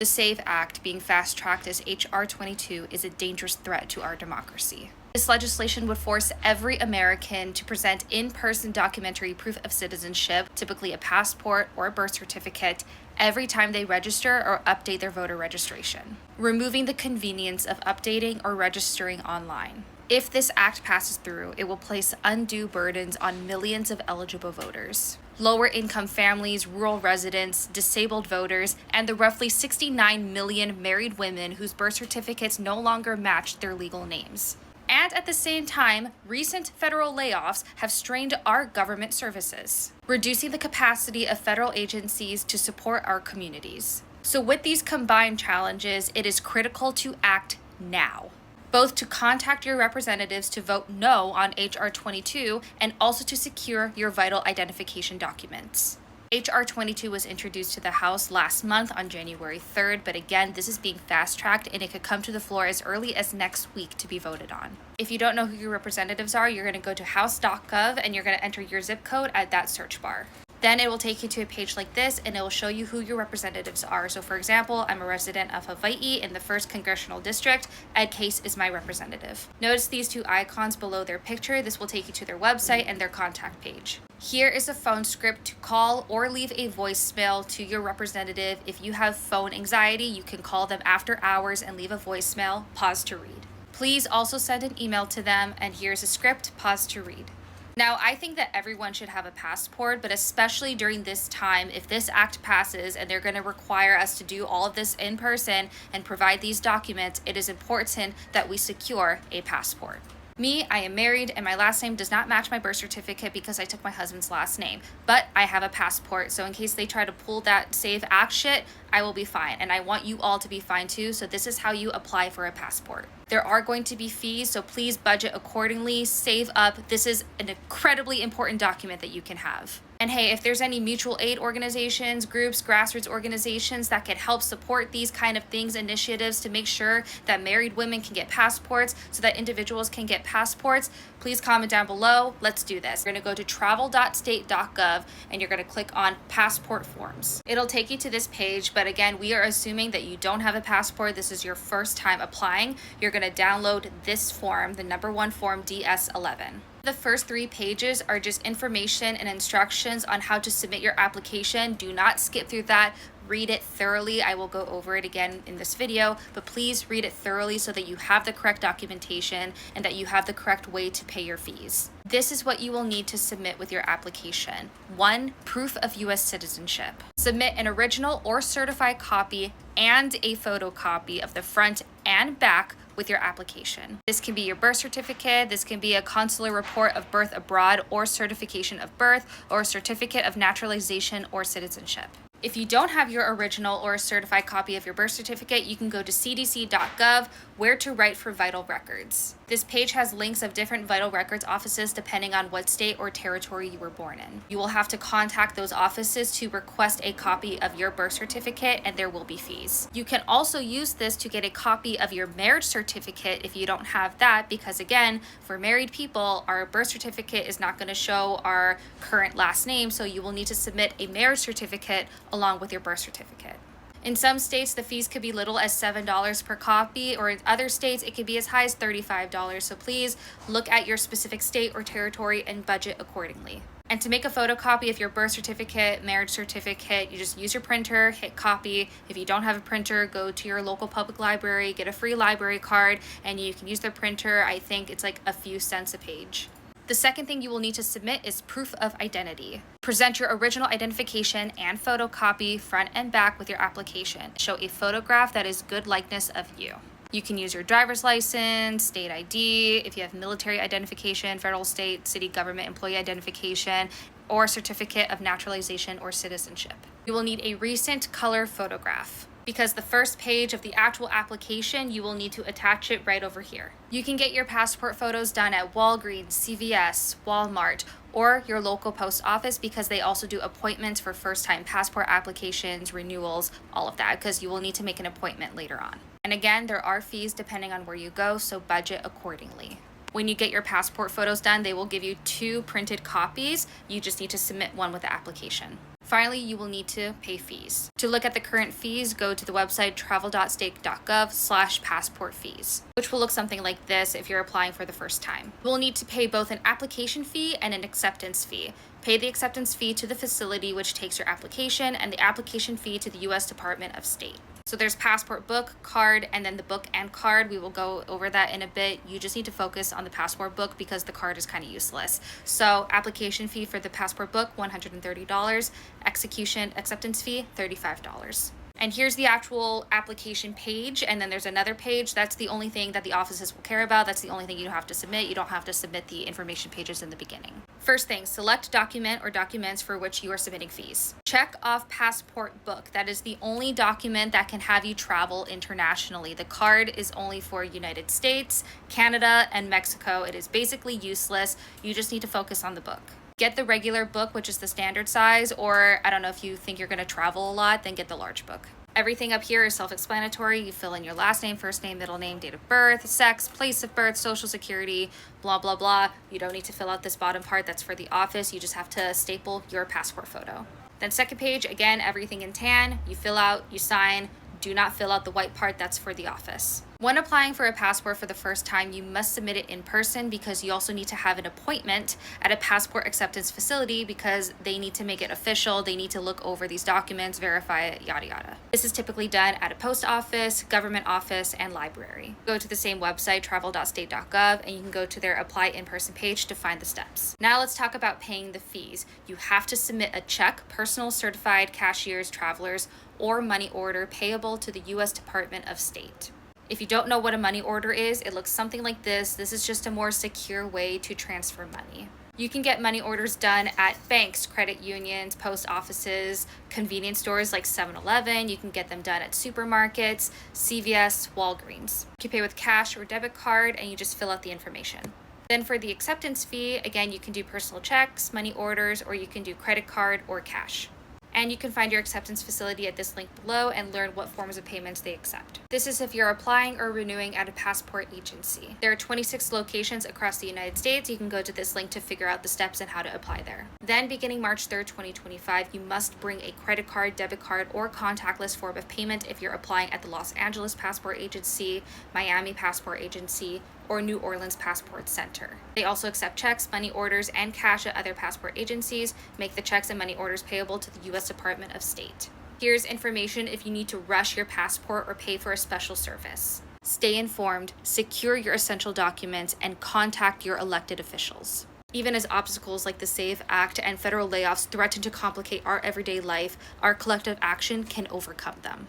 The SAVE Act, being fast-tracked as H.R. 22, is a dangerous threat to our democracy. This legislation would force every American to present in-person documentary proof of citizenship, typically a passport or a birth certificate, every time they register or update their voter registration, removing the convenience of updating or registering online. If this act passes through, it will place undue burdens on millions of eligible voters. Lower income families, rural residents, disabled voters, and the roughly 69 million married women whose birth certificates no longer match their legal names. And at the same time, recent federal layoffs have strained our government services, reducing the capacity of federal agencies to support our communities. So with these combined challenges, it is critical to act now, both to contact your representatives to vote no on H.R. 22 and also to secure your vital identification documents. H.R. 22 was introduced to the House last month on January 3rd, but again, this is being fast-tracked and it could come to the floor as early as next week to be voted on. If you don't know who your representatives are, you're going to go to house.gov and you're going to enter your zip code at that search bar. Then it will take you to a page like this and it will show you who your representatives are. So for example, I'm a resident of Hawaii in the 1st Congressional District. Ed Case is my representative. Notice these two icons below their picture. This will take you to their website and their contact page. Here is a phone script to call or leave a voicemail to your representative. If you have phone anxiety, you can call them after hours and leave a voicemail. Pause to read. Please also send an email to them, and here's a script. Pause to read. Now, I think that everyone should have a passport, but especially during this time, if this act passes and they're going to require us to do all of this in person and provide these documents, it is important that we secure a passport. Me, I am married and my last name does not match my birth certificate because I took my husband's last name, but I have a passport. So in case they try to pull that SAVE Act shit, I will be fine. And I want you all to be fine too. So this is how you apply for a passport. There are going to be fees, so please budget accordingly, save up. This is an incredibly important document that you can have. And hey, if there's any mutual aid organizations, groups, grassroots organizations that can help support these kind of things, initiatives to make sure that married women can get passports so that individuals can get passports, please comment down below. Let's do this. You're gonna go to travel.state.gov and you're gonna click on passport forms. It'll take you to this page, but again, we are assuming that you don't have a passport. This is your first time applying. You're gonna download this form, the number 1 form DS11. The first 3 pages are just information and instructions on how to submit your application. Do not skip through that. Read it thoroughly. I will go over it again in this video, but please read it thoroughly so that you have the correct documentation and that you have the correct way to pay your fees. This is what you will need to submit with your application. 1, proof of U.S. citizenship. Submit an original or certified copy and a photocopy of the front and back with your application. This can be your birth certificate, this can be a consular report of birth abroad or certification of birth or a certificate of naturalization or citizenship. If you don't have your original or a certified copy of your birth certificate, you can go to cdc.gov, where to write for vital records. This page has links of different vital records offices depending on what state or territory you were born in. You will have to contact those offices to request a copy of your birth certificate, and there will be fees. You can also use this to get a copy of your marriage certificate if you don't have that, because again, for married people, our birth certificate is not going to show our current last name, so you will need to submit a marriage certificate along with your birth certificate. In some states, the fees could be little as $7 per copy, or in other states, it could be as high as $35. So please look at your specific state or territory and budget accordingly. And to make a photocopy of your birth certificate, marriage certificate, you just use your printer, hit copy. If you don't have a printer, go to your local public library, get a free library card, and you can use the printer. I think it's like a few cents a page. The second thing you will need to submit is proof of identity. Present your original identification and photocopy front and back with your application. Show a photograph that is good likeness of you. You can use your driver's license, state ID, if you have military identification, federal, state, city government employee identification, or certificate of naturalization or citizenship. You will need a recent color photograph, because the first page of the actual application, you will need to attach it right over here. You can get your passport photos done at Walgreens, CVS, Walmart, or your local post office, because they also do appointments for first-time passport applications, renewals, all of that, because you will need to make an appointment later on. And again, there are fees depending on where you go, so budget accordingly. When you get your passport photos done, they will give you 2 printed copies. You just need to submit one with the application. Finally, you will need to pay fees. To look at the current fees, go to the website travel.state.gov/passport fees, which will look something like this if you're applying for the first time. You will need to pay both an application fee and an acceptance fee. Pay the acceptance fee to the facility which takes your application, and the application fee to the U.S. Department of State. So there's passport book, card, and then the book and card. We will go over that in a bit. You just need to focus on the passport book because the card is kind of useless. So application fee for the passport book, $130. Execution acceptance fee, $35. And here's the actual application page, and then there's another page. That's the only thing that the offices will care about. That's the only thing you have to submit. You don't have to submit the information pages in the beginning. First thing, select document or documents for which you are submitting fees. Check off passport book. That is the only document that can have you travel internationally. The card is only for United States, Canada, and Mexico. It is basically useless. You just need to focus on the book. Get the regular book, which is the standard size, or I don't know if you think you're going to travel a lot, then get the large book. Everything up here is self-explanatory. You fill in your last name, first name, middle name, date of birth, sex, place of birth, social security, blah, blah, blah. You don't need to fill out this bottom part. That's for the office. You just have to staple your passport photo. Then second page, again, everything in tan. You fill out, you sign. Do not fill out the white part. That's for the office. When applying for a passport for the first time, you must submit it in person because you also need to have an appointment at a passport acceptance facility because they need to make it official. They need to look over these documents, verify it, yada, yada. This is typically done at a post office, government office, and library. Go to the same website, travel.state.gov, and you can go to their apply in-person page to find the steps. Now let's talk about paying the fees. You have to submit a check, personal certified cashiers, travelers, or money order payable to the U.S. Department of State. If you don't know what a money order is, it looks something like this. This is just a more secure way to transfer money. You can get money orders done at banks, credit unions, post offices, convenience stores like 7-Eleven. You can get them done at supermarkets, CVS, Walgreens. You can pay with cash or debit card, and you just fill out the information. Then for the acceptance fee, again, you can do personal checks, money orders, or you can do credit card or cash. And you can find your acceptance facility at this link below and learn what forms of payments they accept. This is if you're applying or renewing at a passport agency. There are 26 locations across the United States. You can go to this link to figure out the steps and how to apply there. Then beginning March 3rd, 2025, you must bring a credit card, debit card, or contactless form of payment if you're applying at the Los Angeles Passport Agency, Miami Passport Agency, or New Orleans Passport Center. They also accept checks, money orders, and cash at other passport agencies. Make the checks and money orders payable to the U.S. Department of State. Here's information if you need to rush your passport or pay for a special service. Stay informed, secure your essential documents, and contact your elected officials. Even as obstacles like the SAVE Act and federal layoffs threaten to complicate our everyday life, our collective action can overcome them.